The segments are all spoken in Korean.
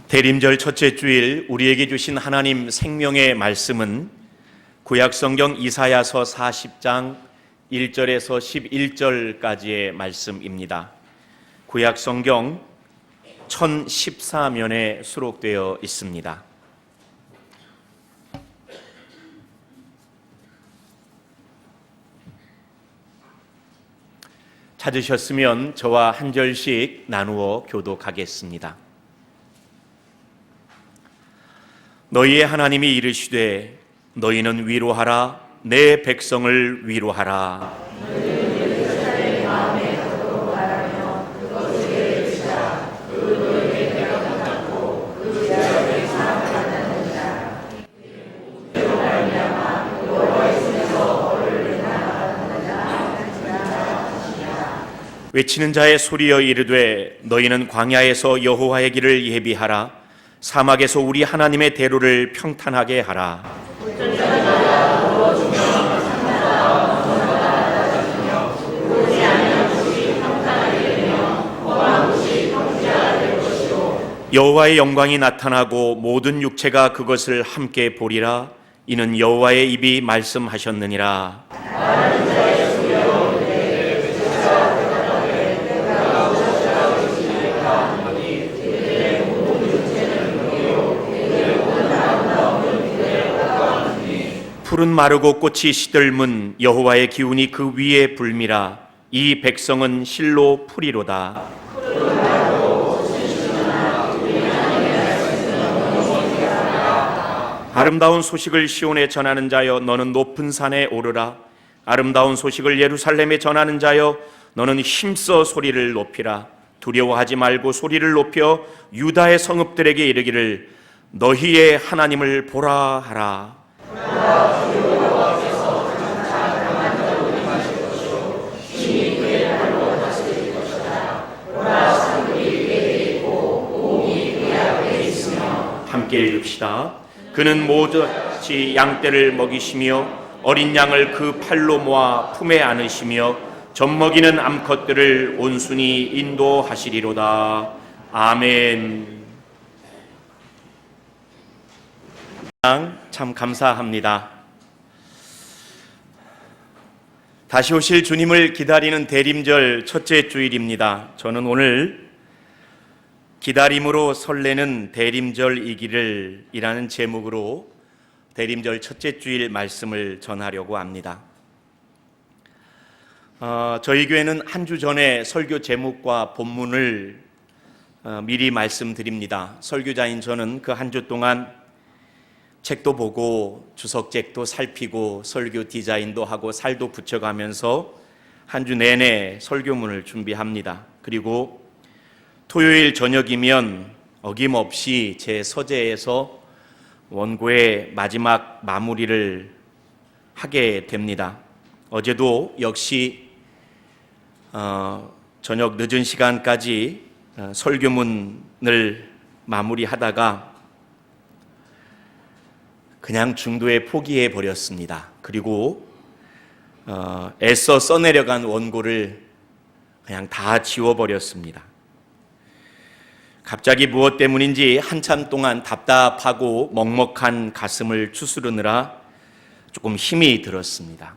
대림절 첫째 주일 우리에게 주신 하나님 생명의 말씀은 구약성경 이사야서 40장 1절에서 11절까지의 말씀입니다. 구약성경 1014면에 수록되어 있습니다. 찾으셨으면 저와 한 절씩 나누어 교독하겠습니다. 너희의 하나님이 이르시되 너희는 위로하라 내 백성을 위로하라. 외치는 자의 소리여 이르되 너희는 광야에서 여호와의 길을 예비하라. 사막에서 우리 하나님의 대로를 평탄하게 하라. 여호와의 영광이 나타나고 모든 육체가 그것을 함께 보리라. 이는 여호와의 입이 말씀하셨느니라. 푸른 마르고 꽃이 시들문 여호와의 기운이 그 위에 불미라. 이 백성은 실로 풀이로다. 아름다운 소식을 시온에 전하는 자여 너는 높은 산에 오르라. 아름다운 소식을 예루살렘에 전하는 자여 너는 힘써 소리를 높이라. 두려워하지 말고 소리를 높여 유다의 성읍들에게 이르기를 너희의 하나님을 보라 하라. 함께 읽읍시다. 그는 모두같이 양떼를 먹이시며 어린 양을 그 팔로 모아 품에 안으시며 젖먹이는 암컷들을 온순히 인도하시리로다. 아멘. 참 감사합니다. 다시 오실 주님을 기다리는 대림절 첫째 주일입니다. 저는 오늘 기다림으로 설레는 대림절이기를 이라는 제목으로 대림절 첫째 주일 말씀을 전하려고 합니다. 저희 교회는 한 주 전에 설교 제목과 본문을 미리 말씀드립니다. 설교자인 저는 그 한 주 동안 책도 보고 주석책도 살피고 설교 디자인도 하고 살도 붙여가면서 한 주 내내 설교문을 준비합니다. 그리고 토요일 저녁이면 어김없이 제 서재에서 원고의 마지막 마무리를 하게 됩니다. 어제도 역시 저녁 늦은 시간까지 설교문을 마무리하다가 그냥 중도에 포기해 버렸습니다. 그리고 애써 써내려간 원고를 그냥 다 지워버렸습니다. 갑자기 무엇 때문인지 한참 동안 답답하고 먹먹한 가슴을 추스르느라 조금 힘이 들었습니다.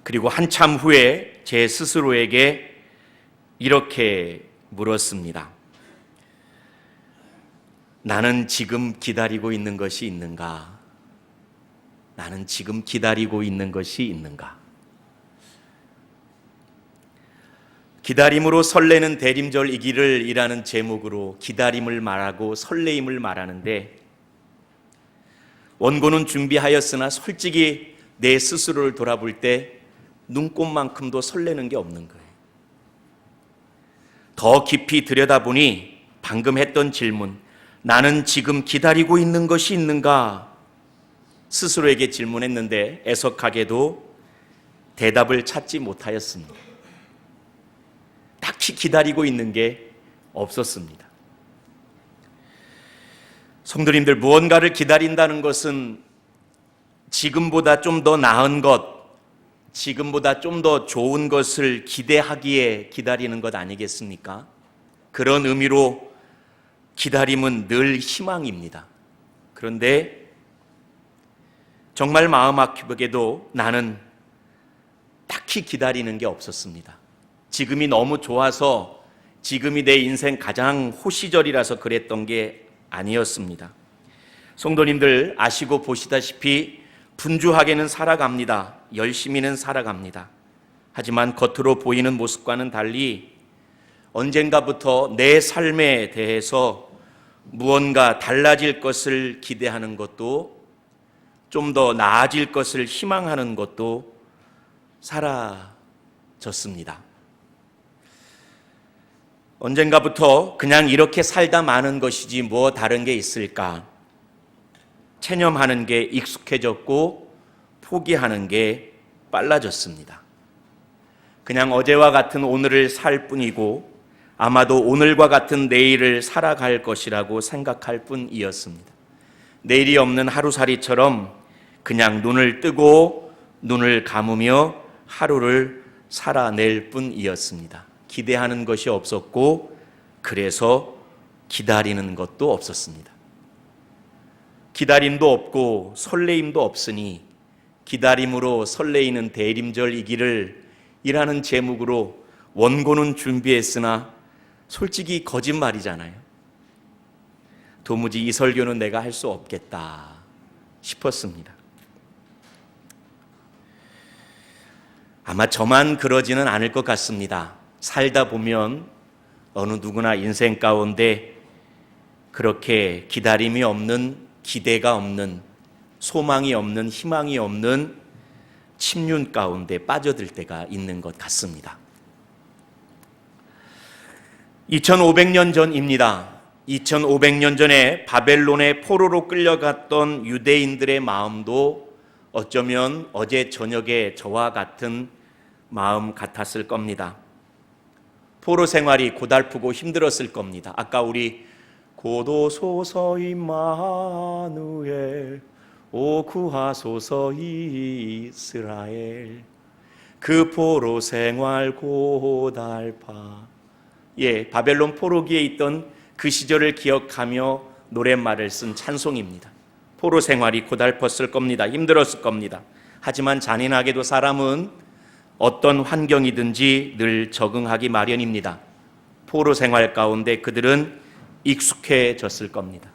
그리고 한참 후에 제 스스로에게 이렇게 물었습니다. 나는 지금 기다리고 있는 것이 있는가? 나는 지금 기다리고 있는 것이 있는가? 기다림으로 설레는 대림절이기를 이라는 제목으로 기다림을 말하고 설레임을 말하는데 원고는 준비하였으나 솔직히 내 스스로를 돌아볼 때 눈꽃만큼도 설레는 게 없는 거예요. 더 깊이 들여다보니 방금 했던 질문, 나는 지금 기다리고 있는 것이 있는가? 스스로에게 질문했는데 애석하게도 대답을 찾지 못하였습니다. 딱히 기다리고 있는 게 없었습니다. 성도님들, 무언가를 기다린다는 것은 지금보다 좀 더 나은 것, 지금보다 좀 더 좋은 것을 기대하기에 기다리는 것 아니겠습니까? 그런 의미로 기다림은 늘 희망입니다. 그런데 정말 마음 아프게도 나는 딱히 기다리는 게 없었습니다. 지금이 너무 좋아서, 지금이 내 인생 가장 호시절이라서 그랬던 게 아니었습니다. 성도님들 아시고 보시다시피 분주하게는 살아갑니다. 열심히는 살아갑니다. 하지만 겉으로 보이는 모습과는 달리 언젠가부터 내 삶에 대해서 무언가 달라질 것을 기대하는 것도, 좀 더 나아질 것을 희망하는 것도 사라졌습니다. 언젠가부터 그냥 이렇게 살다 마는 것이지 뭐 다른 게 있을까? 체념하는 게 익숙해졌고 포기하는 게 빨라졌습니다. 그냥 어제와 같은 오늘을 살 뿐이고 아마도 오늘과 같은 내일을 살아갈 것이라고 생각할 뿐이었습니다. 내일이 없는 하루살이처럼 그냥 눈을 뜨고 눈을 감으며 하루를 살아낼 뿐이었습니다. 기대하는 것이 없었고 그래서 기다리는 것도 없었습니다. 기다림도 없고 설레임도 없으니 기다림으로 설레이는 대림절이기를 이라는 제목으로 원고는 준비했으나 솔직히 거짓말이잖아요. 도무지 이 설교는 내가 할 수 없겠다 싶었습니다. 아마 저만 그러지는 않을 것 같습니다. 살다 보면 어느 누구나 인생 가운데 그렇게 기다림이 없는, 기대가 없는, 소망이 없는, 희망이 없는 침륜 가운데 빠져들 때가 있는 것 같습니다. 2500년 전입니다. 2500년 전에 바벨론의 포로로 끌려갔던 유대인들의 마음도 어쩌면 어제 저녁에 저와 같은 마음 같았을 겁니다. 포로 생활이 고달프고 힘들었을 겁니다. 아까 우리 고도소서 임마누엘 오 구하소서 이스라엘 그 포로 생활 고달파, 바벨론 포로기에 있던 그 시절을 기억하며 노랫말을 쓴 찬송입니다. 포로 생활이 고달팠을 겁니다. 힘들었을 겁니다. 하지만 잔인하게도 사람은 어떤 환경이든지 늘 적응하기 마련입니다. 포로 생활 가운데 그들은 익숙해졌을 겁니다.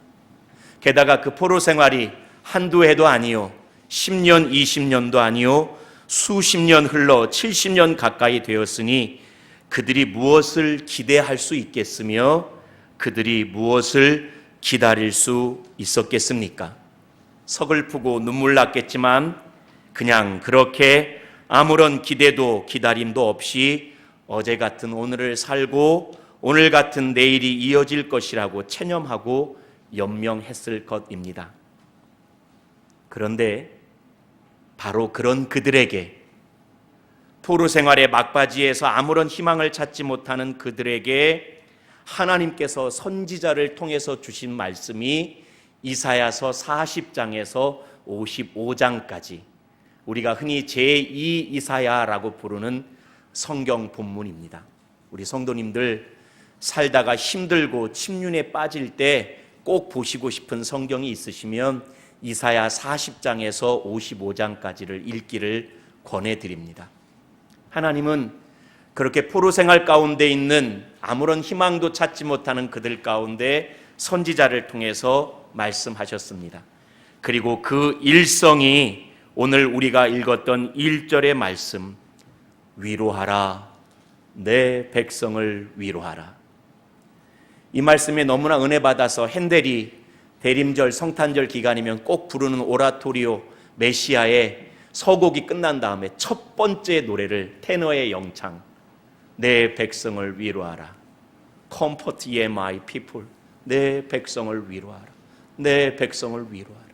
게다가 그 포로 생활이 한두 해도 아니요, 10년, 20년도 아니요, 수십 년 흘러 70년 가까이 되었으니 그들이 무엇을 기대할 수 있겠으며 그들이 무엇을 기다릴 수 있었겠습니까? 서글프고 눈물 났겠지만 그냥 그렇게 아무런 기대도 기다림도 없이 어제 같은 오늘을 살고 오늘 같은 내일이 이어질 것이라고 체념하고 연명했을 것입니다. 그런데 바로 그런 그들에게, 포로 생활의 막바지에서 아무런 희망을 찾지 못하는 그들에게 하나님께서 선지자를 통해서 주신 말씀이 이사야서 40장에서 55장까지 우리가 흔히 제2 이사야라고 부르는 성경 본문입니다. 우리 성도님들 살다가 힘들고 침륜에 빠질 때 꼭 보시고 싶은 성경이 있으시면 이사야 40장에서 55장까지를 읽기를 권해드립니다. 하나님은 그렇게 포로 생활 가운데 있는 아무런 희망도 찾지 못하는 그들 가운데 선지자를 통해서 말씀하셨습니다. 그리고 그 일성이 오늘 우리가 읽었던 1절의 말씀, 위로하라, 내 백성을 위로하라. 이 말씀에 너무나 은혜 받아서 핸델이 대림절 성탄절 기간이면 꼭 부르는 오라토리오 메시아의 서곡이 끝난 다음에 첫 번째 노래를 테너의 영창, 내 백성을 위로하라, Comfort ye my people, 내 백성을 위로하라, 내 백성을 위로하라.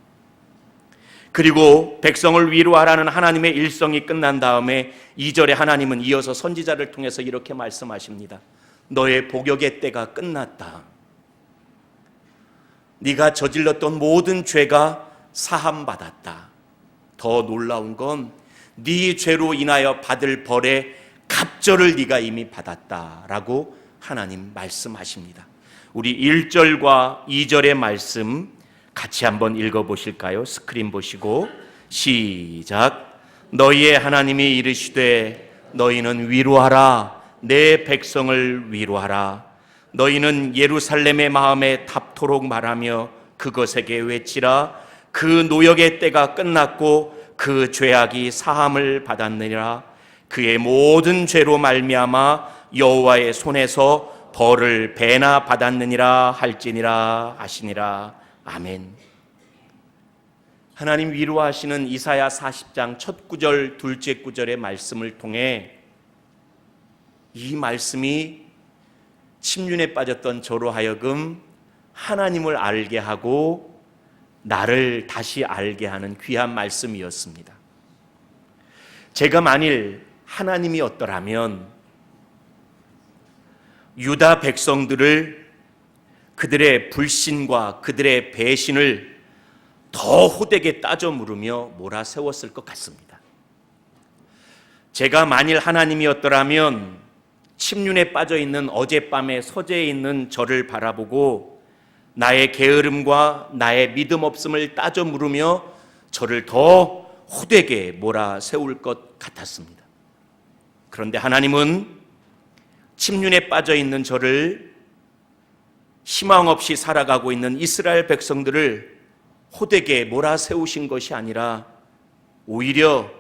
그리고 백성을 위로하라는 하나님의 일성이 끝난 다음에 2절에 하나님은 이어서 선지자를 통해서 이렇게 말씀하십니다. 너의 복역의 때가 끝났다. 네가 저질렀던 모든 죄가 사함받았다. 더 놀라운 건 네 죄로 인하여 받을 벌의 갑절을 네가 이미 받았다라고 하나님 말씀하십니다. 우리 1절과 2절의 말씀 같이 한번 읽어보실까요? 스크린 보시고 시작. 너희의 하나님이 이르시되 너희는 위로하라. 내 백성을 위로하라. 너희는 예루살렘의 마음에 닿도록 말하며 그것에게 외치라. 그 노역의 때가 끝났고 그 죄악이 사함을 받았느니라. 그의 모든 죄로 말미암아 여호와의 손에서 벌을 배나 받았느니라 할지니라 하시니라. 아멘. 하나님 위로하시는 이사야 40장 첫 구절 둘째 구절의 말씀을 통해 이 말씀이 침륜에 빠졌던 저로 하여금 하나님을 알게 하고 나를 다시 알게 하는 귀한 말씀이었습니다. 제가 만일 하나님이었더라면 유다 백성들을 그들의 불신과 그들의 배신을 더 호되게 따져 물으며 몰아세웠을 것 같습니다. 제가 만일 하나님이었더라면 침륜에 빠져 있는 어젯밤의 서재에 있는 저를 바라보고 나의 게으름과 나의 믿음 없음을 따져 물으며 저를 더 호되게 몰아세울 것 같았습니다. 그런데 하나님은 침륜에 빠져 있는 저를, 희망 없이 살아가고 있는 이스라엘 백성들을 호되게 몰아세우신 것이 아니라 오히려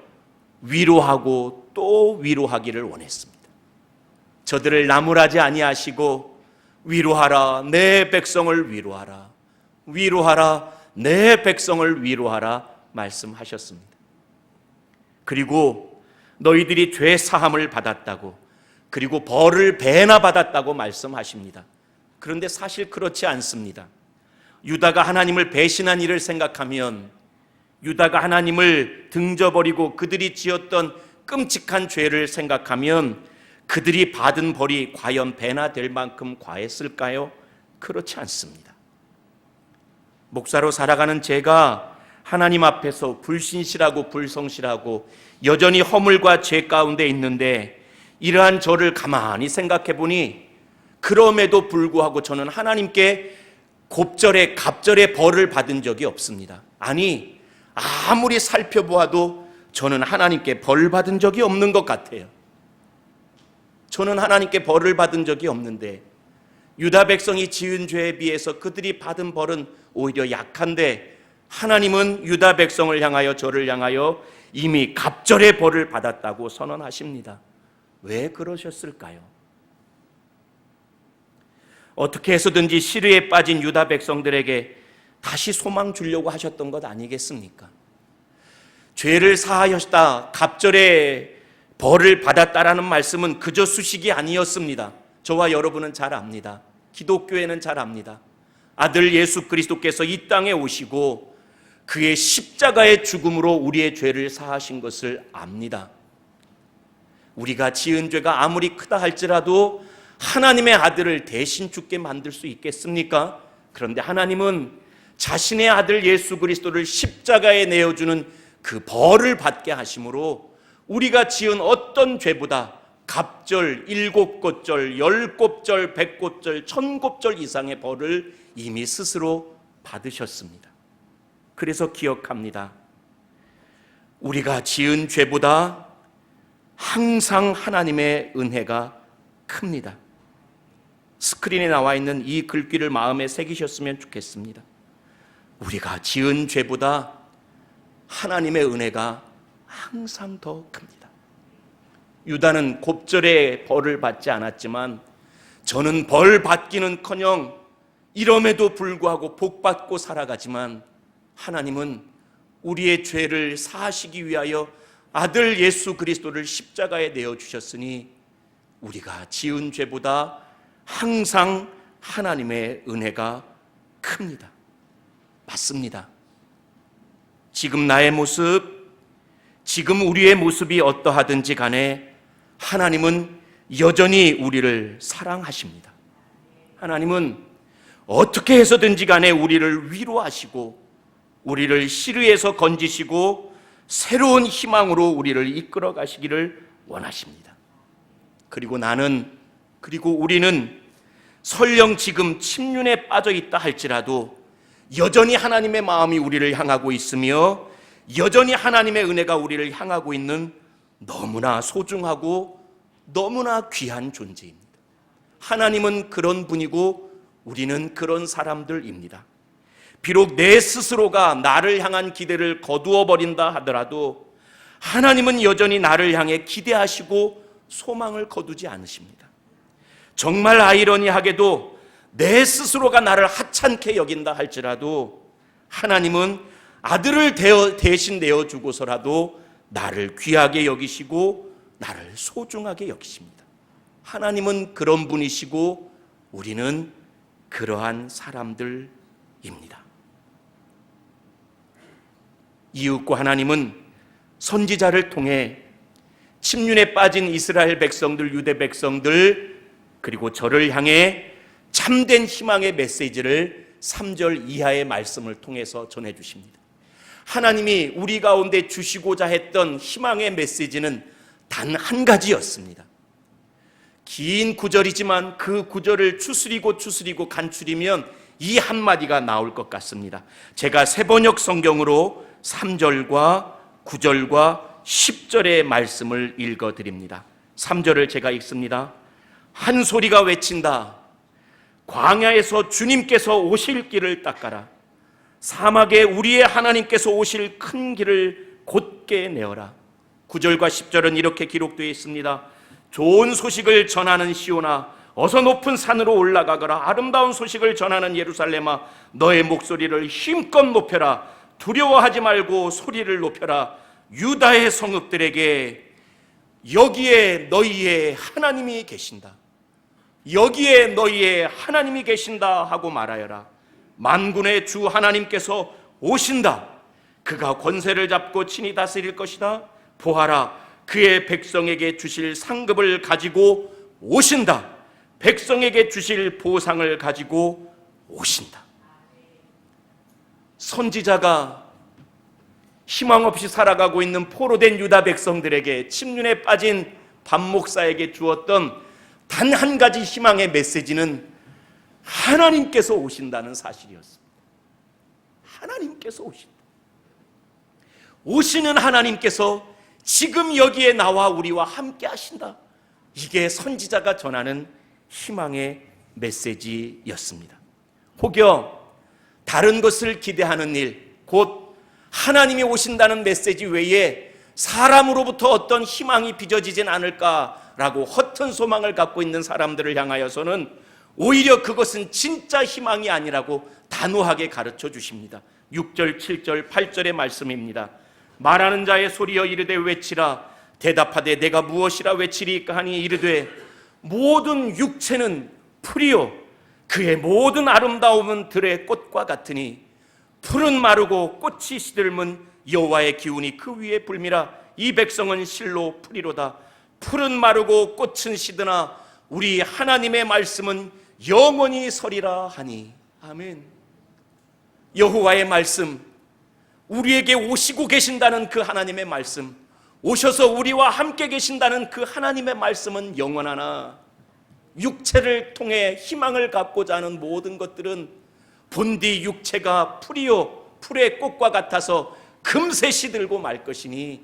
위로하고 또 위로하기를 원했습니다. 저들을 나무라지 아니하시고 위로하라 내 백성을 위로하라, 위로하라 내 백성을 위로하라 말씀하셨습니다. 그리고 너희들이 죄 사함을 받았다고, 그리고 벌을 배나 받았다고 말씀하십니다. 그런데 사실 그렇지 않습니다. 유다가 하나님을 배신한 일을 생각하면, 유다가 하나님을 등져버리고 그들이 지었던 끔찍한 죄를 생각하면 그들이 받은 벌이 과연 배나 될 만큼 과했을까요? 그렇지 않습니다. 목사로 살아가는 제가 하나님 앞에서 불신실하고 불성실하고 여전히 허물과 죄 가운데 있는데, 이러한 저를 가만히 생각해 보니 그럼에도 불구하고 저는 하나님께 곱절에 갑절의 벌을 받은 적이 없습니다. 아니, 아무리 살펴보아도 저는 하나님께 벌 받은 적이 없는 것 같아요. 저는 하나님께 벌을 받은 적이 없는데, 유다 백성이 지은 죄에 비해서 그들이 받은 벌은 오히려 약한데, 하나님은 유다 백성을 향하여 저를 향하여 이미 갑절의 벌을 받았다고 선언하십니다. 왜 그러셨을까요? 어떻게 해서든지 시르에 빠진 유다 백성들에게 다시 소망 주려고 하셨던 것 아니겠습니까? 죄를 사하였다, 갑절의 벌을 받았다라는 말씀은 그저 수식이 아니었습니다. 저와 여러분은 잘 압니다. 기독교에는 잘 압니다. 아들 예수 그리스도께서 이 땅에 오시고 그의 십자가의 죽음으로 우리의 죄를 사하신 것을 압니다. 우리가 지은 죄가 아무리 크다 할지라도 하나님의 아들을 대신 죽게 만들 수 있겠습니까? 그런데 하나님은 자신의 아들 예수 그리스도를 십자가에 내어주는 그 벌을 받게 하심으로 우리가 지은 어떤 죄보다 갑절, 7곱절, 10곱절, 100곱절, 1000곱절 이상의 벌을 이미 스스로 받으셨습니다. 그래서 기억합니다. 우리가 지은 죄보다 항상 하나님의 은혜가 큽니다. 스크린에 나와 있는 이 글귀를 마음에 새기셨으면 좋겠습니다. 우리가 지은 죄보다 하나님의 은혜가 항상 더 큽니다. 유다는 곱절의 벌을 받지 않았지만 저는 벌 받기는커녕 이럼에도 불구하고 복 받고 살아가지만, 하나님은 우리의 죄를 사하시기 위하여 아들 예수 그리스도를 십자가에 내어주셨으니 우리가 지은 죄보다 항상 하나님의 은혜가 큽니다. 맞습니다. 지금 나의 모습, 지금 우리의 모습이 어떠하든지 간에 하나님은 여전히 우리를 사랑하십니다. 하나님은 어떻게 해서든지 간에 우리를 위로하시고 우리를 시르에서 건지시고 새로운 희망으로 우리를 이끌어 가시기를 원하십니다. 그리고 나는 그리고 우리는 설령 지금 침륜에 빠져 있다 할지라도 여전히 하나님의 마음이 우리를 향하고 있으며 여전히 하나님의 은혜가 우리를 향하고 있는 너무나 소중하고 너무나 귀한 존재입니다. 하나님은 그런 분이고 우리는 그런 사람들입니다. 비록 내 스스로가 나를 향한 기대를 거두어 버린다 하더라도 하나님은 여전히 나를 향해 기대하시고 소망을 거두지 않으십니다. 정말 아이러니하게도 내 스스로가 나를 하찮게 여긴다 할지라도 하나님은 아들을 대신 내어주고서라도 나를 귀하게 여기시고 나를 소중하게 여기십니다. 하나님은 그런 분이시고 우리는 그러한 사람들입니다. 이윽고 하나님은 선지자를 통해 침륜에 빠진 이스라엘 백성들, 유대 백성들, 그리고 저를 향해 참된 희망의 메시지를 3절 이하의 말씀을 통해서 전해주십니다. 하나님이 우리 가운데 주시고자 했던 희망의 메시지는 단 한 가지였습니다. 긴 구절이지만 그 구절을 추스리고 간추리면 이 한마디가 나올 것 같습니다. 제가 세번역 성경으로 3절과 9절과 10절의 말씀을 읽어드립니다. 3절을 제가 읽습니다. 한 소리가 외친다. 광야에서 주님께서 오실 길을 닦아라. 사막에 우리의 하나님께서 오실 큰 길을 곧게 내어라. 9절과 10절은 이렇게 기록되어 있습니다. 좋은 소식을 전하는 시온아, 어서 높은 산으로 올라가거라. 아름다운 소식을 전하는 예루살렘아, 너의 목소리를 힘껏 높여라. 두려워하지 말고 소리를 높여라. 유다의 성읍들에게 여기에 너희의 하나님이 계신다. 여기에 너희의 하나님이 계신다 하고 말하여라. 만군의 주 하나님께서 오신다. 그가 권세를 잡고 친히 다스릴 것이다. 보아라, 그의 백성에게 주실 상급을 가지고 오신다. 백성에게 주실 보상을 가지고 오신다. 선지자가 희망 없이 살아가고 있는 포로된 유다 백성들에게, 침륜에 빠진 반 목사에게 주었던 단 한 가지 희망의 메시지는 하나님께서 오신다는 사실이었습니다. 하나님께서 오신다. 오시는 하나님께서 지금 여기에 나와 우리와 함께 하신다. 이게 선지자가 전하는 희망의 메시지였습니다. 혹여 다른 것을 기대하는 일, 곧 하나님이 오신다는 메시지 외에 사람으로부터 어떤 희망이 빚어지진 않을까라고 허튼 소망을 갖고 있는 사람들을 향하여서는 오히려 그것은 진짜 희망이 아니라고 단호하게 가르쳐 주십니다. 6절, 7절, 8절의 말씀입니다. 말하는 자의 소리여 이르되 외치라. 대답하되 내가 무엇이라 외치리까 하니 이르되 모든 육체는 풀이요 그의 모든 아름다움은 들의 꽃과 같으니 풀은 마르고 꽃이 시들면 여호와의 기운이 그 위에 불미라. 이 백성은 실로 풀이로다. 풀은 마르고 꽃은 시드나 우리 하나님의 말씀은 영원히 서리라 하니. 아멘. 여호와의 말씀, 우리에게 오시고 계신다는 그 하나님의 말씀, 오셔서 우리와 함께 계신다는 그 하나님의 말씀은 영원하나 육체를 통해 희망을 갖고자 하는 모든 것들은 본디 육체가 풀이요 풀의 꽃과 같아서 금세 시들고 말 것이니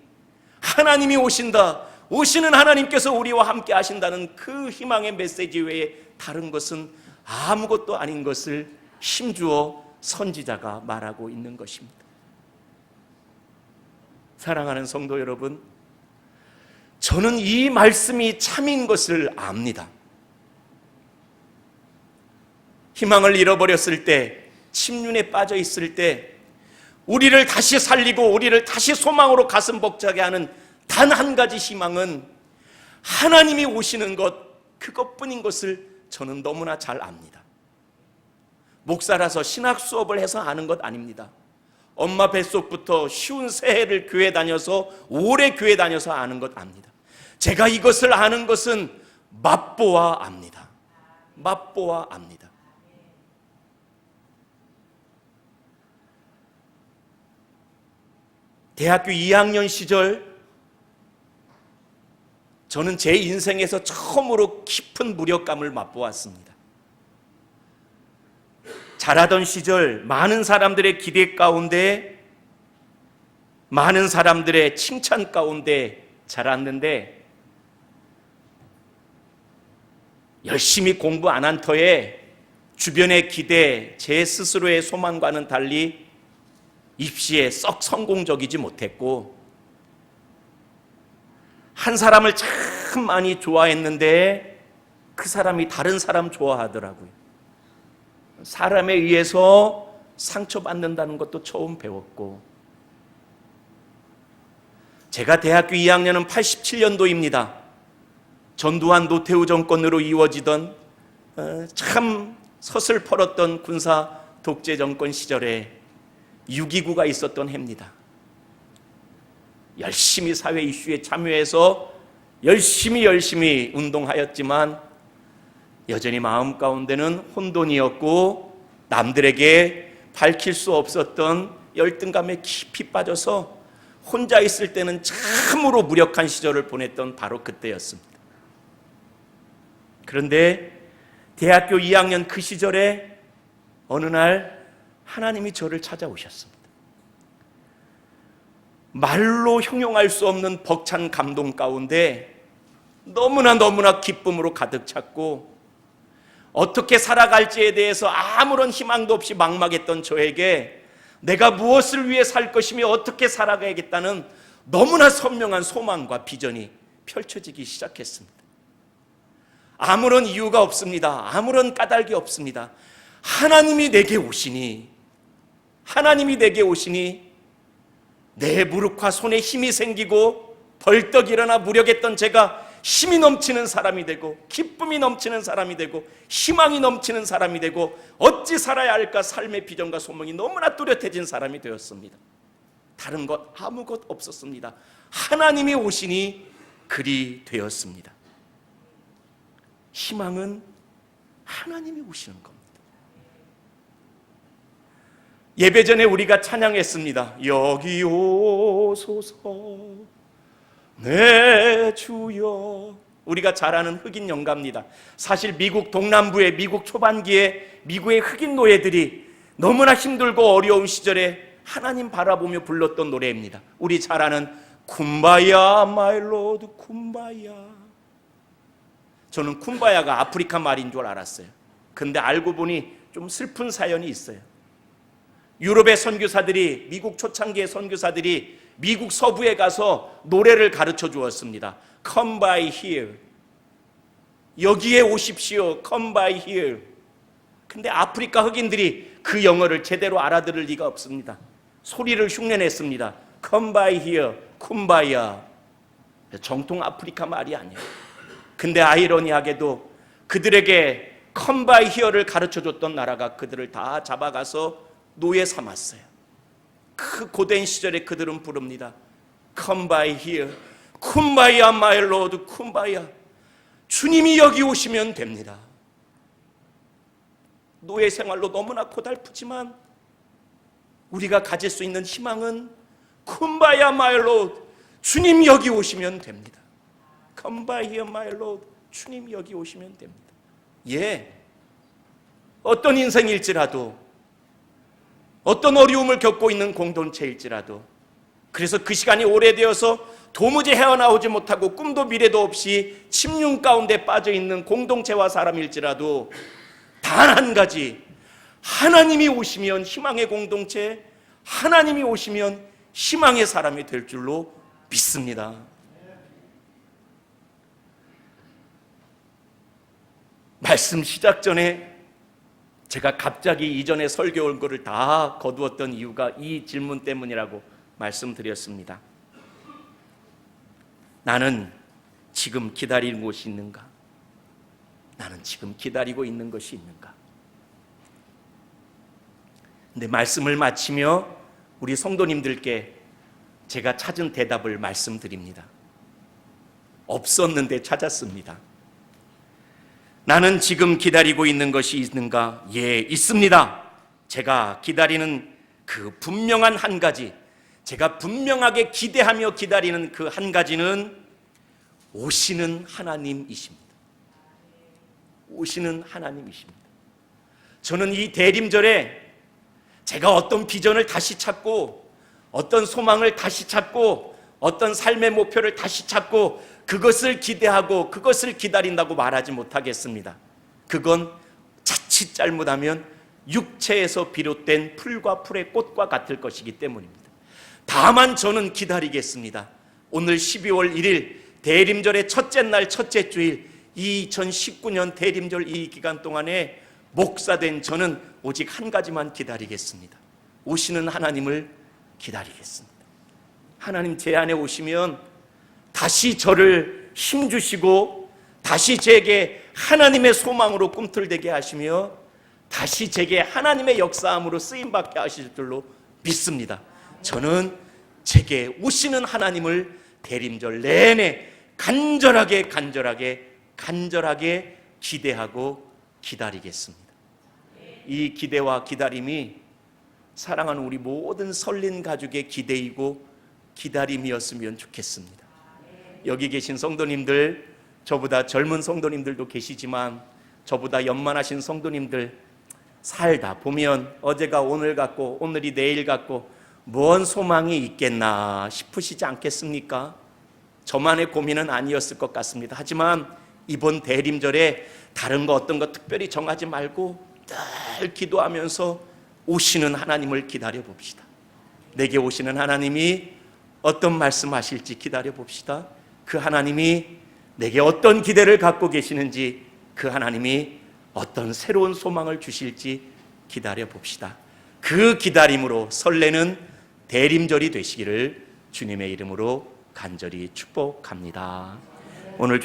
하나님이 오신다. 오시는 하나님께서 우리와 함께 하신다는 그 희망의 메시지 외에 다른 것은 아무것도 아닌 것을 힘주어 선지자가 말하고 있는 것입니다. 사랑하는 성도 여러분, 저는 이 말씀이 참인 것을 압니다. 희망을 잃어버렸을 때, 침륜에 빠져 있을 때 우리를 다시 살리고 우리를 다시 소망으로 가슴 벅차게 하는 단 한 가지 희망은 하나님이 오시는 것, 그것뿐인 것을 저는 너무나 잘 압니다. 목사라서 신학 수업을 해서 아는 것 아닙니다. 엄마 뱃속부터 쉬운 새해를 교회 다녀서 오래 교회 다녀서 아는 것 압니다. 제가 이것을 아는 것은 맛보아 압니다. 맛보아 압니다. 대학교 2학년 시절 저는 제 인생에서 처음으로 깊은 무력감을 맛보았습니다. 자라던 시절 많은 사람들의 기대 가운데, 많은 사람들의 칭찬 가운데 자랐는데 열심히 공부 안 한 터에 주변의 기대, 제 스스로의 소망과는 달리 입시에 썩 성공적이지 못했고, 한 사람을 참 많이 좋아했는데 그 사람이 다른 사람 좋아하더라고요. 사람에 의해서 상처받는다는 것도 처음 배웠고, 제가 대학교 2학년은 87년도입니다. 전두환 노태우 정권으로 이루어지던 참 서슬퍼렀던 군사 독재 정권 시절에 6.29가 있었던 해입니다. 열심히 사회 이슈에 참여해서 열심히 운동하였지만 여전히 마음 가운데는 혼돈이었고, 남들에게 밝힐 수 없었던 열등감에 깊이 빠져서 혼자 있을 때는 참으로 무력한 시절을 보냈던 바로 그때였습니다. 그런데 대학교 2학년 그 시절에 어느 날 하나님이 저를 찾아오셨습니다. 말로 형용할 수 없는 벅찬 감동 가운데 너무나 기쁨으로 가득 찼고, 어떻게 살아갈지에 대해서 아무런 희망도 없이 막막했던 저에게 내가 무엇을 위해 살 것이며 어떻게 살아가야겠다는 너무나 선명한 소망과 비전이 펼쳐지기 시작했습니다. 아무런 이유가 없습니다. 아무런 까닭이 없습니다. 하나님이 내게 오시니 내 무릎과 손에 힘이 생기고 벌떡 일어나 무력했던 제가 힘이 넘치는 사람이 되고, 기쁨이 넘치는 사람이 되고, 희망이 넘치는 사람이 되고, 어찌 살아야 할까 삶의 비전과 소망이 너무나 뚜렷해진 사람이 되었습니다. 다른 것 아무것 없었습니다. 하나님이 오시니 그리 되었습니다. 희망은 하나님이 오시는 겁니다. 예배 전에 우리가 찬양했습니다. 여기 오소서 내 주여. 우리가 잘 아는 흑인 연가입니다. 사실 미국 동남부의 미국 초반기에 미국의 흑인 노예들이 너무나 힘들고 어려운 시절에 하나님 바라보며 불렀던 노래입니다. 우리 잘 아는 쿰바야 마이 로드 쿰바야. 저는 쿰바야가 아프리카 말인 줄 알았어요. 근데 알고 보니 좀 슬픈 사연이 있어요. 유럽의 선교사들이, 미국 초창기의 선교사들이 미국 서부에 가서 노래를 가르쳐 주었습니다. Come by here. 여기에 오십시오. Come by here. 근데 아프리카 흑인들이 그 영어를 제대로 알아들을 리가 없습니다. 소리를 흉내냈습니다. Come by here. 쿰바야. 정통 아프리카 말이 아니에요. 근데 아이러니하게도 그들에게 Come by here를 가르쳐 줬던 나라가 그들을 다 잡아가서 노예 삼았어요. 그 고된 시절에 그들은 부릅니다. Come by here. 쿰바야 my lord. 쿰바야. 주님이 여기 오시면 됩니다. 노예 생활로 너무나 고달프지만 우리가 가질 수 있는 희망은 쿰바야 my lord. 주님 여기 오시면 됩니다. Come by here my lord. 주님 여기 오시면 됩니다. 예, 어떤 인생일지라도, 어떤 어려움을 겪고 있는 공동체일지라도, 그래서 그 시간이 오래되어서 도무지 헤어나오지 못하고 꿈도 미래도 없이 침륜 가운데 빠져있는 공동체와 사람일지라도 단 한 가지, 하나님이 오시면 희망의 공동체, 하나님이 오시면 희망의 사람이 될 줄로 믿습니다. 말씀 시작 전에 제가 갑자기 이전에 설교 온 거를 다 거두었던 이유가 이 질문 때문이라고 말씀드렸습니다. 나는 지금 기다리는 것이 있는가? 나는 지금 기다리고 있는 것이 있는가? 근데 말씀을 마치며 우리 성도님들께 제가 찾은 대답을 말씀드립니다. 없었는데 찾았습니다. 나는 지금 기다리고 있는 것이 있는가? 예, 있습니다. 제가 기다리는 그 분명한 한 가지, 제가 분명하게 기대하며 기다리는 그 한 가지는 오시는 하나님이십니다. 오시는 하나님이십니다. 저는 이 대림절에 제가 어떤 비전을 다시 찾고 어떤 소망을 다시 찾고 어떤 삶의 목표를 다시 찾고 그것을 기대하고 그것을 기다린다고 말하지 못하겠습니다. 그건 자칫 잘못하면 육체에서 비롯된 풀과 풀의 꽃과 같을 것이기 때문입니다. 다만 저는 기다리겠습니다. 오늘 12월 1일 대림절의 첫째 날 첫째 주일 2019년 대림절 이 기간 동안에 목사된 저는 오직 한 가지만 기다리겠습니다. 오시는 하나님을 기다리겠습니다. 하나님 제 안에 오시면 다시 저를 힘주시고 다시 제게 하나님의 소망으로 꿈틀대게 하시며 다시 제게 하나님의 역사함으로 쓰임받게 하실 줄로 믿습니다. 저는 제게 오시는 하나님을 대림절 내내 간절하게 기대하고 기다리겠습니다. 이 기대와 기다림이 사랑하는 우리 모든 설린 가족의 기대이고 기다림이었으면 좋겠습니다. 여기 계신 성도님들, 저보다 젊은 성도님들도 계시지만 저보다 연만하신 성도님들 살다 보면 어제가 오늘 같고 오늘이 내일 같고 뭔 소망이 있겠나 싶으시지 않겠습니까? 저만의 고민은 아니었을 것 같습니다. 하지만 이번 대림절에 다른 거 어떤 거 특별히 정하지 말고 늘 기도하면서 오시는 하나님을 기다려 봅시다. 내게 오시는 하나님이 어떤 말씀하실지 기다려 봅시다. 그 하나님이 내게 어떤 기대를 갖고 계시는지, 그 하나님이 어떤 새로운 소망을 주실지 기다려 봅시다. 그 기다림으로 설레는 대림절이 되시기를 주님의 이름으로 간절히 축복합니다. 오늘